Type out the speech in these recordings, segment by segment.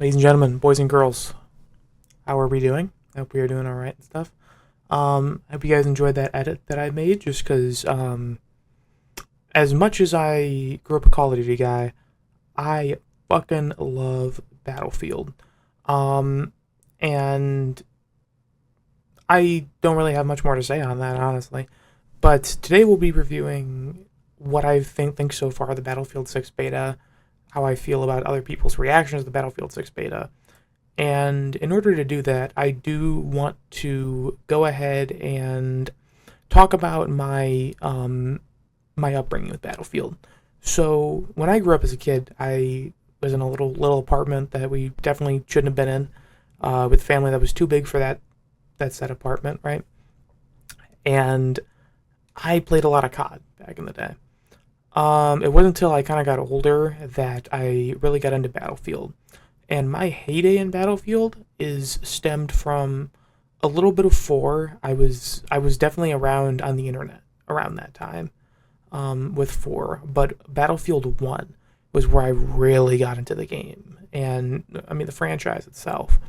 Ladies and gentlemen, boys and girls, how are we doing? I hope we are doing all right and stuff. I hope you guys enjoyed that edit that I made, just because, as much as I grew up a Call of Duty guy, I fucking love Battlefield. Um, and I don't really have much more to say on that, honestly. But today we'll be reviewing what I think so far of the Battlefield 6 beta, how I feel about other people's reactions to the Battlefield 6 beta. And in order to do that, I do want to go ahead and talk about my upbringing with Battlefield. So when I grew up as a kid, I was in a little apartment that we definitely shouldn't have been in, with a family that was too big for that said apartment, right? And I played a lot of COD back in the day. It wasn't until I kind of got older that I really got into Battlefield. And my heyday in Battlefield is stemmed from a little bit of 4. I was definitely around on the internet around that time, with 4. But Battlefield 1 was where I really got into the game. And, I mean, the franchise itself.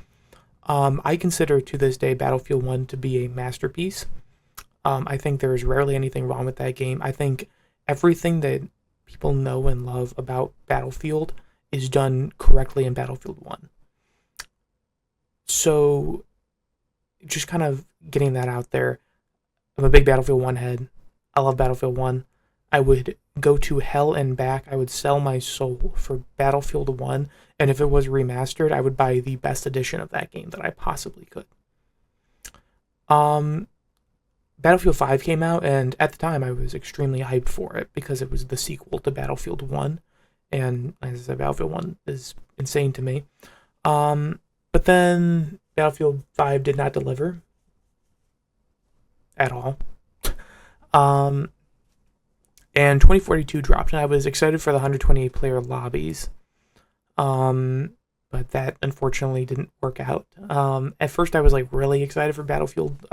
I consider to this day Battlefield 1 to be a masterpiece. I think there is rarely anything wrong with that game. I think everything that people know and love about Battlefield is done correctly in Battlefield 1. So, just kind of getting that out there. I'm a big Battlefield 1 head. I love Battlefield 1. I would go to hell and back. I would sell my soul for Battlefield 1. And if it was remastered, I would buy the best edition of that game that I possibly could. Battlefield 5 came out, and at the time I was extremely hyped for it because it was the sequel to Battlefield 1. And as I said, Battlefield 1 is insane to me. But then Battlefield 5 did not deliver at all. And 2042 dropped, and I was excited for the 128 player lobbies. But that unfortunately didn't work out. At first I was like really excited for Battlefield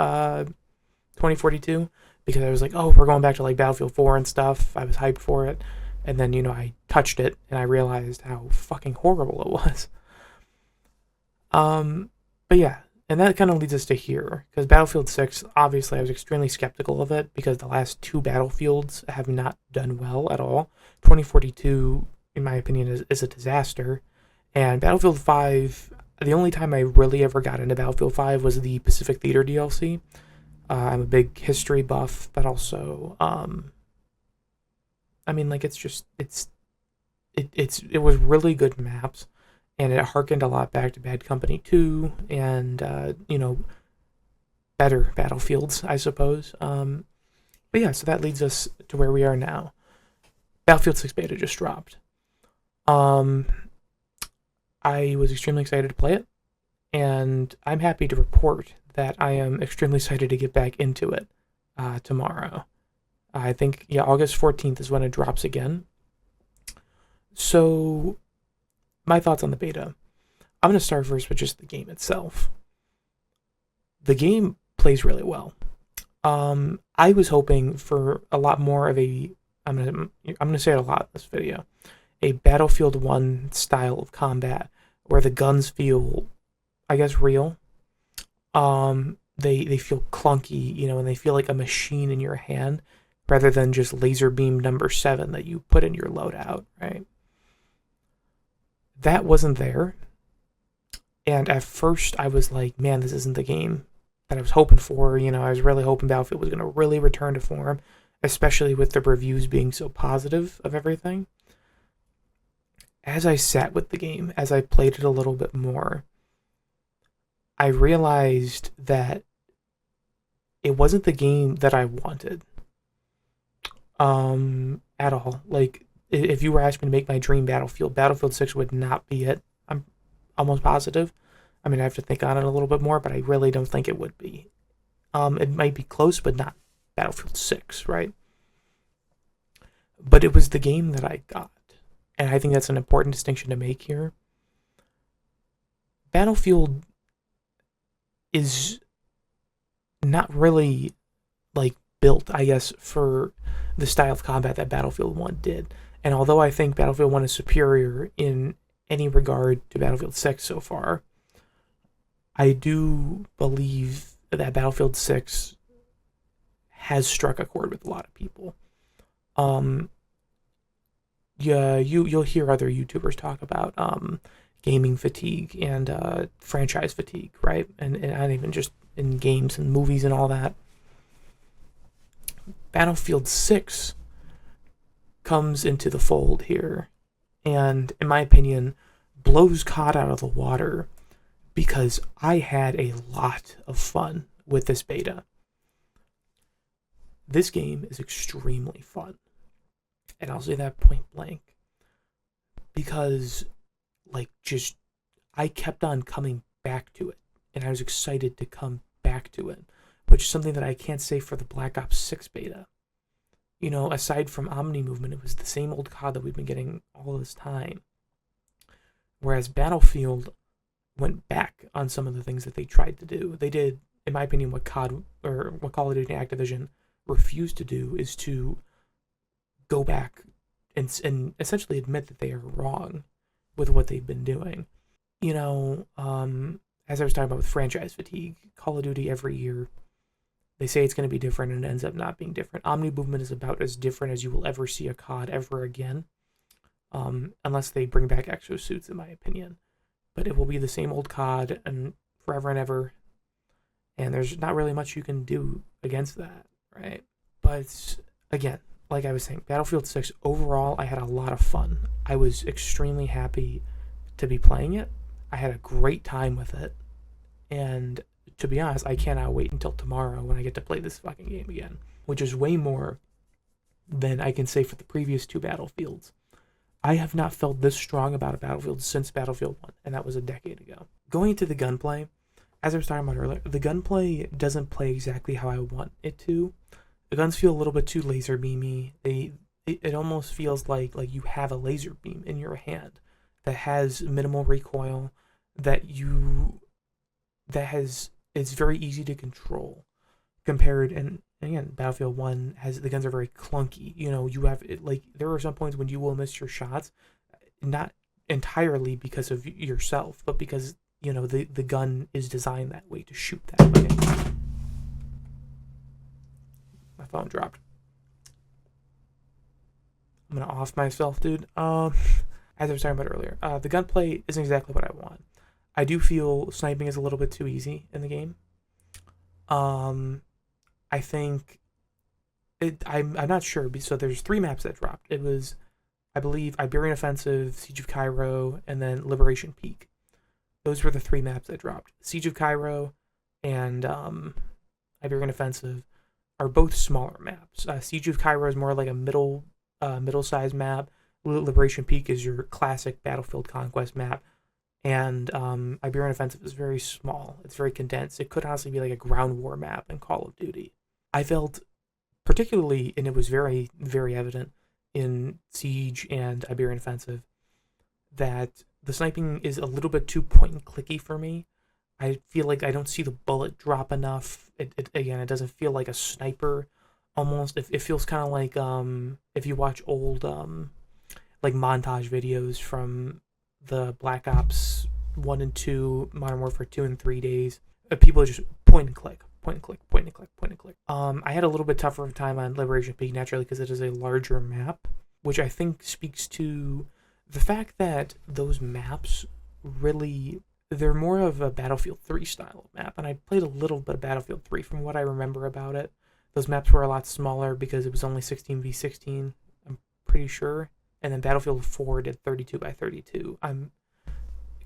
2042 because I was like, oh, we're going back to like Battlefield 4 and stuff. I was hyped for it. And then, I touched it and I realized how fucking horrible it was. But yeah, and that kind of leads us to here, because Battlefield 6, obviously I was extremely skeptical of it because the last 2 Battlefields have not done well at all. 2042, in my opinion, is a disaster. And Battlefield 5, the only time I really ever got into Battlefield 5 was the Pacific Theater DLC. I'm a big history buff, but also, I mean, like, it was really good maps, and it harkened a lot back to Bad Company 2, and, better Battlefields, I suppose. But yeah, so that leads us to where we are now. Battlefield 6 beta just dropped. I was extremely excited to play it, and I'm happy to report that I am extremely excited to get back into it tomorrow. I think, August 14th is when it drops again. So, my thoughts on the beta. I'm going to start first with just the game itself. The game plays really well. I was hoping for a lot more of I'm gonna say it a lot in this video, a Battlefield 1 style of combat where the guns feel, I guess, real. They feel clunky, and they feel like a machine in your hand, rather than just laser beam number 7 that you put in your loadout, right? That wasn't there. And at first I was like, man, this isn't the game that I was hoping for. I was really hoping Battlefield was going to really return to form, especially with the reviews being so positive of everything. As I sat with the game, as I played it a little bit more, I realized that it wasn't the game that I wanted. At all. Like, if you were asking me to make my dream Battlefield 6 would not be it. I'm almost positive. I mean, I have to think on it a little bit more, but I really don't think it would be. It might be close, but not Battlefield 6, right? But it was the game that I got. And I think that's an important distinction to make here. Battlefield is not really, like, built, I guess, for the style of combat that Battlefield 1 did. And although I think Battlefield 1 is superior in any regard to Battlefield 6 so far, I do believe that Battlefield 6 has struck a chord with a lot of people. Yeah, you'll hear other YouTubers talk about gaming fatigue and franchise fatigue, right? And not even just in games and movies and all that. Battlefield 6 comes into the fold here, and in my opinion, blows COD out of the water because I had a lot of fun with this beta. This game is extremely fun. And I'll say that point blank. Because, I kept on coming back to it. And I was excited to come back to it. Which is something that I can't say for the Black Ops 6 beta. Aside from Omni Movement, it was the same old COD that we've been getting all this time. Whereas Battlefield went back on some of the things that they tried to do. They did, in my opinion, what Call of Duty and Activision refused to do is to go back and essentially admit that they are wrong with what they've been doing. As I was talking about with franchise fatigue, Call of Duty every year, they say it's going to be different and it ends up not being different. Omni Movement is about as different as you will ever see a COD ever again, unless they bring back exosuits, in my opinion. But it will be the same old COD and forever and ever, and there's not really much you can do against that, right? But again, like I was saying, Battlefield 6, overall, I had a lot of fun. I was extremely happy to be playing it. I had a great time with it. And to be honest, I cannot wait until tomorrow when I get to play this fucking game again, which is way more than I can say for the previous two Battlefields. I have not felt this strong about a Battlefield since Battlefield 1, and that was a decade ago. Going into the gunplay, as I was talking about earlier, the gunplay doesn't play exactly how I want it to. The guns feel a little bit too laser beamy. It almost feels like you have a laser beam in your hand that has minimal recoil, it's very easy to control compared, and again, Battlefield 1 the guns are very clunky. You have there are some points when you will miss your shots, not entirely because of yourself, but because the gun is designed that way to shoot that way. My phone dropped. I'm gonna off myself, dude. As I was talking about earlier, the gunplay isn't exactly what I want. I do feel sniping is a little bit too easy in the game. I think I'm not sure. So there's 3 maps that dropped. It was, I believe, Iberian Offensive, Siege of Cairo, and then Liberation Peak. Those were the 3 maps that dropped. Siege of Cairo and Iberian Offensive are both smaller maps. Siege of Cairo is more like a middle-sized map. Liberation Peak is your classic Battlefield Conquest map. And Iberian Offensive is very small. It's very condensed. It could honestly be like a ground war map in Call of Duty. I felt particularly, and it was very, very evident in Siege and Iberian Offensive, that the sniping is a little bit too point and clicky for me. I feel like I don't see the bullet drop enough. It doesn't feel like a sniper. Almost, it feels kind of like if you watch old montage videos from the Black Ops 1 and 2, Modern Warfare 2 and 3 days. People just point and click, point and click, point and click, point and click. I had a little bit tougher of a time on Liberation Peak, naturally, because it is a larger map, which I think speaks to the fact that those maps really, they're more of a Battlefield 3 style map, and I played a little bit of Battlefield 3 from what I remember about it. Those maps were a lot smaller because it was only 16v16, I'm pretty sure. And then Battlefield 4 did 32 by 32.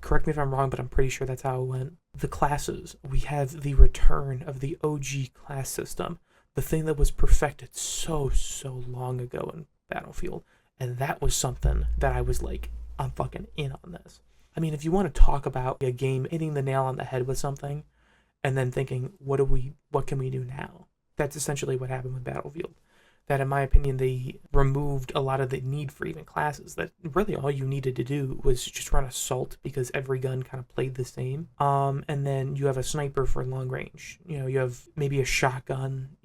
Correct me if I'm wrong, but I'm pretty sure that's how it went. The classes. We have the return of the OG class system. The thing that was perfected so long ago in Battlefield. And that was something that I was like, I'm fucking in on this. I mean, if you want to talk about a game hitting the nail on the head with something, and then thinking, what can we do now? That's essentially what happened with Battlefield. That, in my opinion, they removed a lot of the need for even classes. That really all you needed to do was just run assault because every gun kind of played the same. And then you have a sniper for long range. You have maybe a shotgun,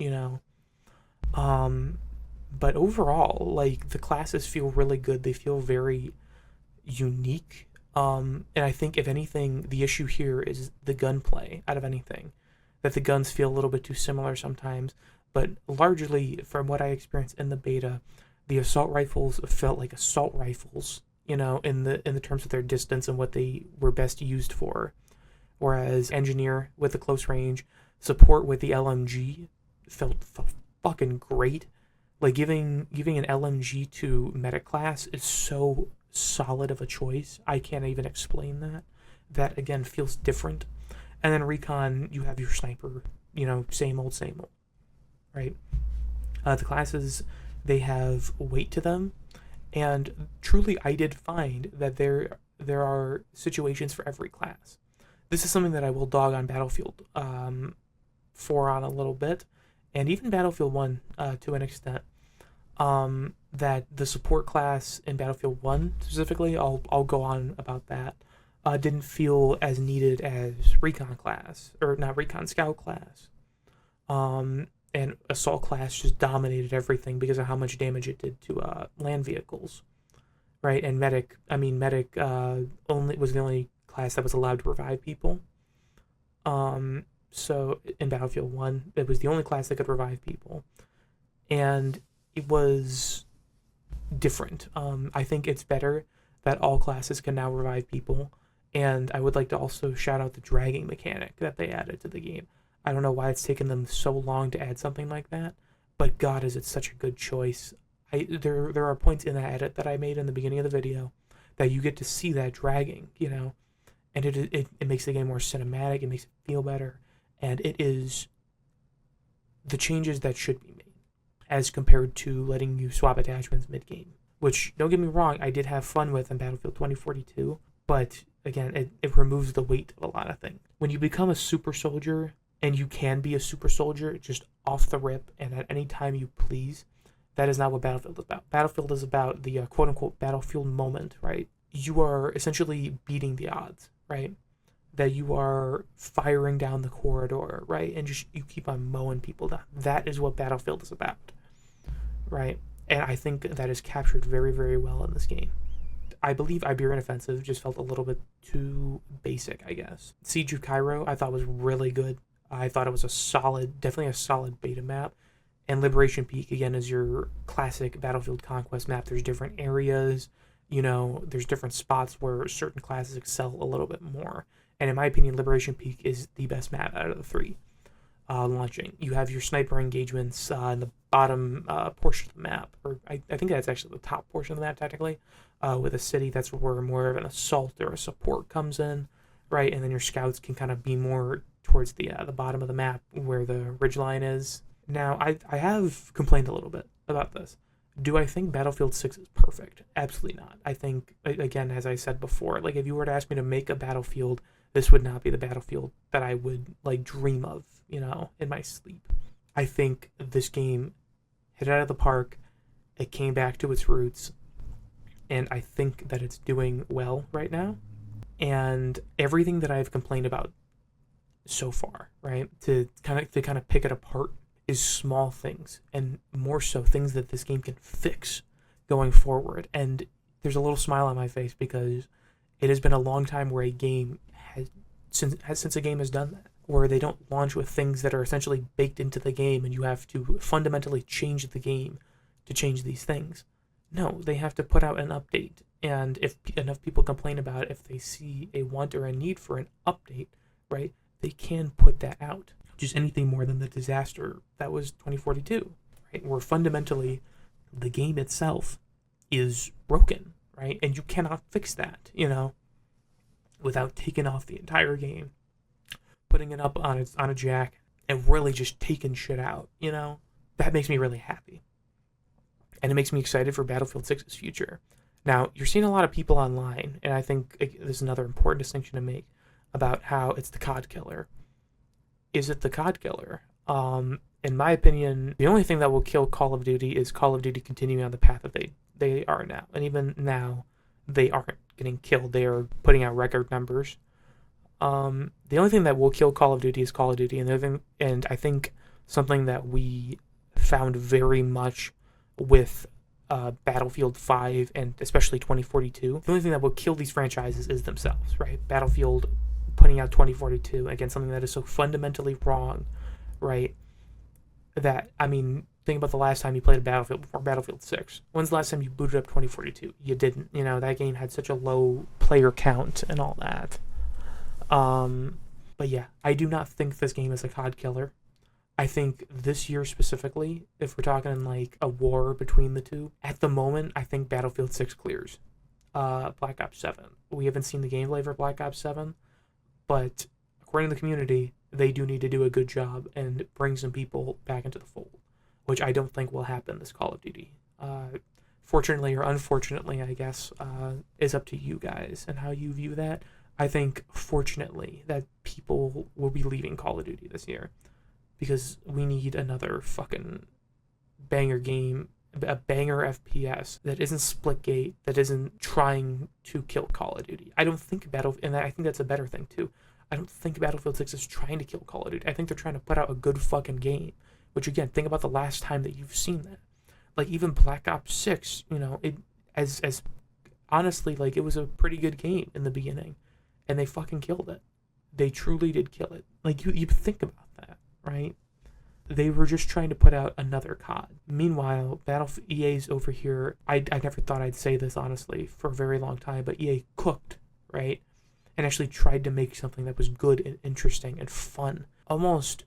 But overall, the classes feel really good. They feel very unique. And I think, if anything, the issue here is the gunplay out of anything. That the guns feel a little bit too similar sometimes, but largely, from what I experienced in the beta, the assault rifles felt like assault rifles, in the terms of their distance and what they were best used for. Whereas engineer with the close range, support with the LMG felt fucking great. Like, giving an LMG to medic class is so solid of a choice. I can't even explain that. That, again, feels different. And then recon, you have your sniper, same old, right? The classes, they have weight to them, and truly, I did find that there are situations for every class. This is something that I will dog on Battlefield 4 on a little bit, and even Battlefield 1 to an extent. That the support class in Battlefield 1 specifically, I'll go on about that, didn't feel as needed as recon class, or not recon, scout class. And assault class just dominated everything because of how much damage it did to land vehicles, right? And medic only was the only class that was allowed to revive people. So in Battlefield 1, it was the only class that could revive people, and it was different. I think it's better that all classes can now revive people, and I would like to also shout out the dragging mechanic that they added to the game. I don't know why it's taken them so long to add something like that, but God, is it such a good choice. There are points in that edit that I made in the beginning of the video that you get to see that dragging, and it makes the game more cinematic, it makes it feel better, and it is the changes that should be made as compared to letting you swap attachments mid-game, which, don't get me wrong, I did have fun with in Battlefield 2042, but again, it removes the weight of a lot of things. When you become a super soldier, and you can be a super soldier just off the rip and at any time you please, that is not what Battlefield is about. Battlefield is about the quote-unquote battlefield moment, right? You are essentially beating the odds, right? That you are firing down the corridor, right? And just you keep on mowing people down. That is what Battlefield is about, right? And I think that is captured very, very well in this game. I believe Iberian Offensive just felt a little bit too basic, I guess. Siege of Cairo, I thought was really good. I thought it was definitely a solid beta map. And Liberation Peak, again, is your classic Battlefield Conquest map. There's different areas, there's different spots where certain classes excel a little bit more. And in my opinion, Liberation Peak is the best map out of the three launching. You have your sniper engagements in the bottom portion of the map, or I think that's actually the top portion of the map, technically, with a city. That's where more of an assault or a support comes in, right? And then your scouts can kind of be more towards the bottom of the map where the ridgeline is. Now, I have complained a little bit about this. Do I think Battlefield 6 is perfect? Absolutely not. I think, again, as I said before, like, if you were to ask me to make a Battlefield, this would not be the Battlefield that I would, like, dream of, in my sleep. I think this game hit it out of the park. It came back to its roots, and I think that it's doing well right now. And everything that I've complained about so far, right, to kind of pick it apart, is small things, and more so things that this game can fix going forward. And there's a little smile on my face because it has been a long time where a game since a game has done that, where they don't launch with things that are essentially baked into the game and you have to fundamentally change the game to change these things. No, they have to put out an update, and if enough people complain about it, if they see a want or a need for an update, right, they can put that out. Just anything more than the disaster that was 2042, right? Where fundamentally the game itself is broken, right? And you cannot fix that, without taking off the entire game, putting it up on a jack, and really just taking shit out, That makes me really happy. And it makes me excited for Battlefield 6's future. Now, you're seeing a lot of people online, and I think this is another important distinction to make about how it's the COD killer. Is it the COD killer? In my opinion, the only thing that will kill Call of Duty is Call of Duty continuing on the path that they are now. And even now, they aren't getting killed. They are putting out record numbers. The only thing that will kill Call of Duty is Call of Duty. And I think something that we found very much with Battlefield 5 and especially 2042. The only thing that will kill these franchises is themselves, right? Battlefield putting out 2042, again, something that is so fundamentally wrong, right? That, I mean, think about the last time you played a Battlefield before Battlefield 6. When's the last time you booted up 2042? You didn't. You know, that game had such a low player count and all that. But yeah, I do not think this game is a COD killer. I think this year specifically, if we're talking like a war between the two, at the moment, I think Battlefield 6 clears. Black Ops 7. We haven't seen the gameplay for Black Ops 7, but according to the community, they do need to do a good job and bring some people back into the fold, which I don't think will happen this Call of Duty. Fortunately or unfortunately, I guess, is up to you guys and how you view that. I think, fortunately, that people will be leaving Call of Duty this year because we need another fucking banger game, a banger FPS that isn't Splitgate, that isn't trying to kill Call of Duty. I don't think and I think that's a better thing too. I don't think Battlefield 6 is trying to kill Call of Duty. I think they're trying to put out a good fucking game. Which again, think about the last time that you've seen that. Like even Black Ops 6, you know, it as honestly, like it was a pretty good game in the beginning, and they fucking killed it. They truly did kill it. Like you think about that, right? They were just trying to put out another COD. Meanwhile, EA's over here. I never thought I'd say this honestly for a very long time, but EA cooked, right? And actually tried to make something that was good and interesting and fun. Almost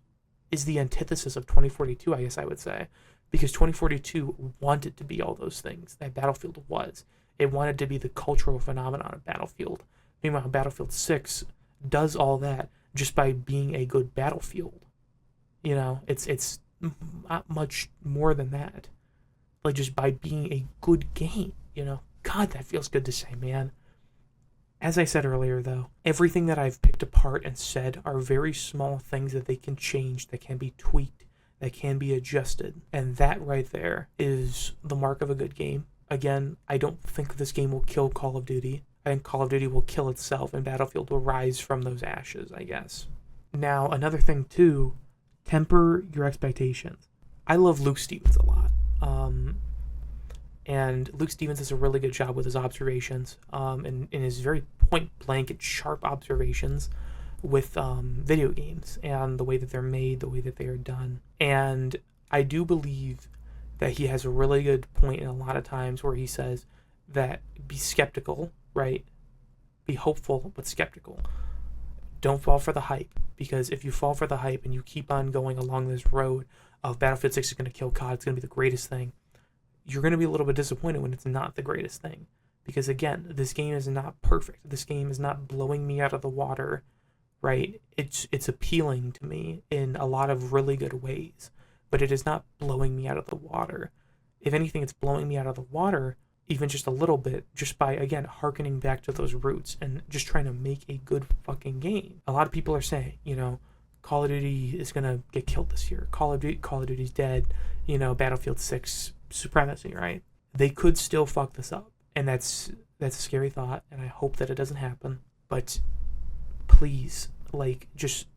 is the antithesis of 2042, I guess I would say. Because 2042 wanted to be all those things that Battlefield was. It wanted to be the cultural phenomenon of Battlefield. Meanwhile, Battlefield 6 does all that just by being a good Battlefield. You know, it's not much more than that. Like, just by being a good game, you know. God, that feels good to say, man. As I said earlier, though, everything that I've picked apart and said are very small things that they can change, that can be tweaked, that can be adjusted. And that right there is the mark of a good game. Again, I don't think this game will kill Call of Duty. I think Call of Duty will kill itself and Battlefield will rise from those ashes, I guess. Now, another thing, too, temper your expectations. I love Luke Stevens a lot. And Luke Stevens does a really good job with his observations, and his very point-blank and sharp observations with video games and the way that they're made, the way that they are done. And I do believe that he has a really good point in a lot of times where he says that be skeptical, right? Be hopeful, but skeptical. Don't fall for the hype, because if you fall for the hype and you keep on going along this road of Battlefield 6 is going to kill COD, it's going to be the greatest thing, you're going to be a little bit disappointed when it's not the greatest thing. Because again, this game is not perfect. This game is not blowing me out of the water, right? It's appealing to me in a lot of really good ways, but it is not blowing me out of the water. If anything, it's blowing me out of the water even just a little bit, just by, again, hearkening back to those roots and just trying to make a good fucking game. A lot of people are saying, you know, Call of Duty is going to get killed this year. Call of Duty's dead. You know, Battlefield 6 supremacy, right? They could still fuck this up, and that's a scary thought, and I hope that it doesn't happen. But please, like, just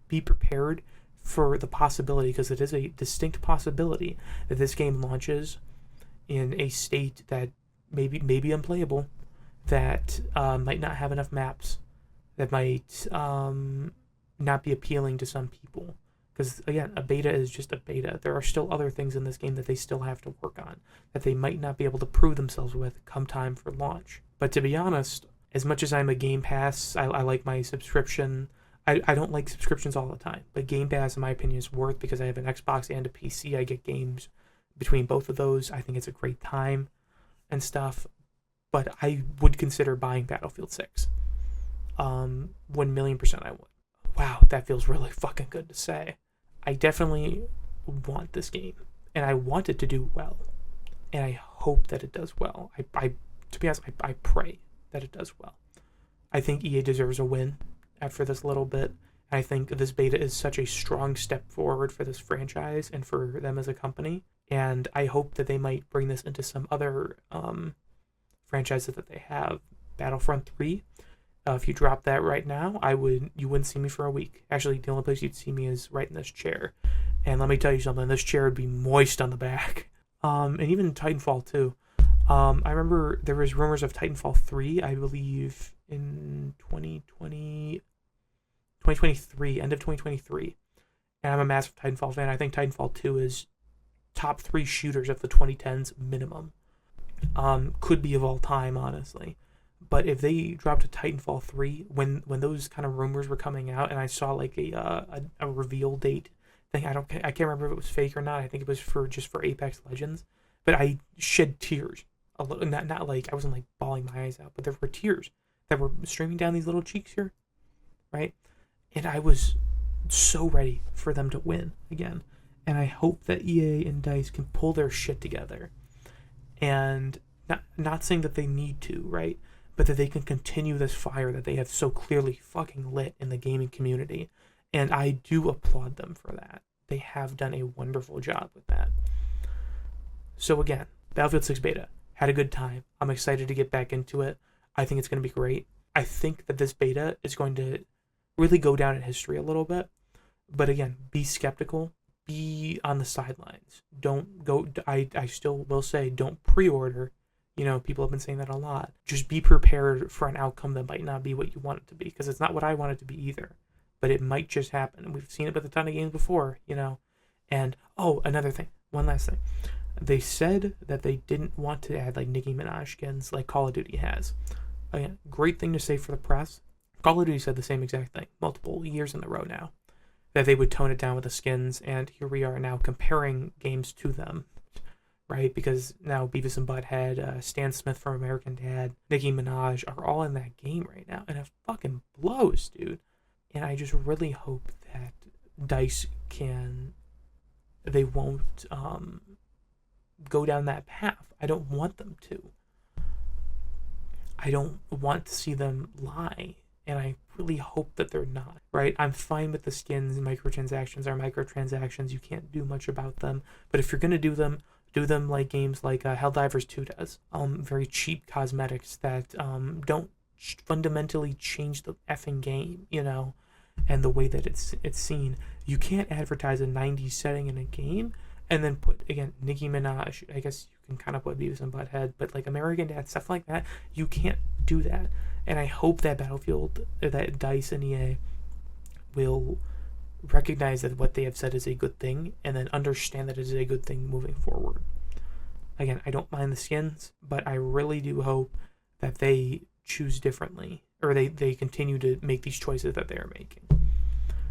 be prepared for the possibility, because it is a distinct possibility that this game launches in a state that may be unplayable, that might not have enough maps, that might not be appealing to some people. Because, again, a beta is just a beta. There are still other things in this game that they still have to work on, that they might not be able to prove themselves with come time for launch. But to be honest, as much as I'm a Game Pass, I like my subscription. I don't like subscriptions all the time. But Game Pass, in my opinion, is worth, because I have an Xbox and a PC. I get games between both of those. I think it's a great time and stuff. But I would consider buying Battlefield 6. 1,000,000% I would. Wow, that feels really fucking good to say. I definitely want this game, and I want it to do well, and I hope that it does well. To be honest, I pray that it does well. I think EA deserves a win after this little bit. I think this beta is such a strong step forward for this franchise and for them as a company, and I hope that they might bring this into some other franchises that they have. Battlefront 3. If you drop that right now, you wouldn't see me for a week. Actually, the only place you'd see me is right in this chair. And let me tell you something, this chair would be moist on the back. And even Titanfall 2. I remember there was rumors of Titanfall 3, I believe, in 2023, end of 2023. And I'm a massive Titanfall fan. I think Titanfall 2 is top 3 shooters of the 2010s minimum. Could be of all time, honestly. But if they dropped a Titanfall 3, when those kind of rumors were coming out, and I saw like a reveal date thing, I can't remember if it was fake or not. I think it was just for Apex Legends. But I shed tears. A little, not like I wasn't like bawling my eyes out, but there were tears that were streaming down these little cheeks here, right? And I was so ready for them to win again. And I hope that EA and DICE can pull their shit together. And not saying that they need to, right? But that they can continue this fire that they have so clearly fucking lit in the gaming community. And I do applaud them for that. They have done a wonderful job with that. So again, Battlefield 6 beta. Had a good time. I'm excited to get back into it. I think it's going to be great. I think that this beta is going to really go down in history a little bit. But again, be skeptical. Be on the sidelines. Don't go. I still will say don't pre-order. You know, people have been saying that a lot. Just be prepared for an outcome that might not be what you want it to be. Because it's not what I want it to be either. But it might just happen. And we've seen it with a ton of games before, you know. And, oh, another thing. One last thing. They said that they didn't want to add like Nicki Minaj skins like Call of Duty has. Again, great thing to say for the press. Call of Duty said the same exact thing multiple years in a row now, that they would tone it down with the skins, and here we are now comparing games to them, right? Because now Beavis and Butthead, Stan Smith from American Dad, Nicki Minaj are all in that game right now, and it fucking blows, dude. And I just really hope that DICE they won't go down that path. I don't want them to. I don't want to see them lie, and I really hope that they're not, right? I'm fine with the skins. Microtransactions are microtransactions. You can't do much about them. But if you're going to do them like games like Helldivers 2 does. Very cheap cosmetics that don't fundamentally change the effing game, you know, and the way that it's seen. You can't advertise a 90s setting in a game and then put, again, Nicki Minaj. I guess you can kind of put Beavis and Butthead, but like American Dad, stuff like that, you can't do that. And I hope that Battlefield, that DICE and EA will recognize that what they have said is a good thing, and then understand that it is a good thing moving forward. Again, I don't mind the skins, but I really do hope that they choose differently, or they continue to make these choices that they are making.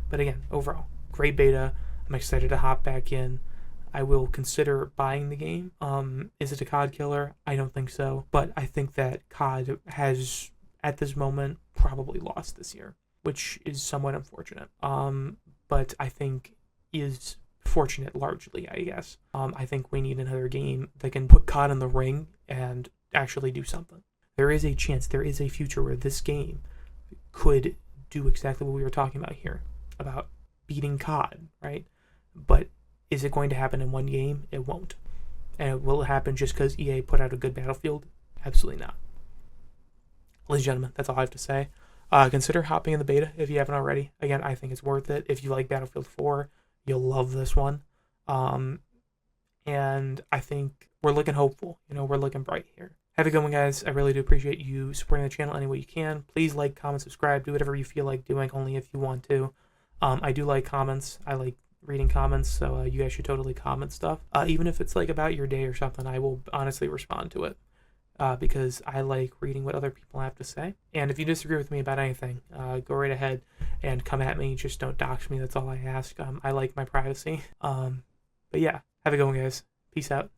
But again, overall, great beta. I'm excited to hop back in. I will consider buying the game. Is it a COD killer? I don't think so. But I think that COD has, at this moment, probably lost this year, which is somewhat unfortunate. But I think is fortunate largely, I guess. I think we need another game that can put COD in the ring and actually do something. There is a chance, there is a future where this game could do exactly what we were talking about here, about beating COD, right? But is it going to happen in one game? It won't. And will it happen just because EA put out a good Battlefield? Absolutely not. Ladies and gentlemen, that's all I have to say. Consider hopping in the beta if you haven't already. Again, I think it's worth it. If you like Battlefield 4, you'll love this one. And I think we're looking hopeful. You know, we're looking bright here. Have a good one, guys. I really do appreciate you supporting the channel any way you can. Please like, comment, subscribe. Do whatever you feel like doing, only if you want to. I do like comments. I like reading comments, so you guys should totally comment stuff. Even if it's like about your day or something, I will honestly respond to it. Because I like reading what other people have to say. And if you disagree with me about anything, go right ahead and come at me. Just don't dox me. That's all I ask. I like my privacy. But yeah, have a good one, guys. Peace out.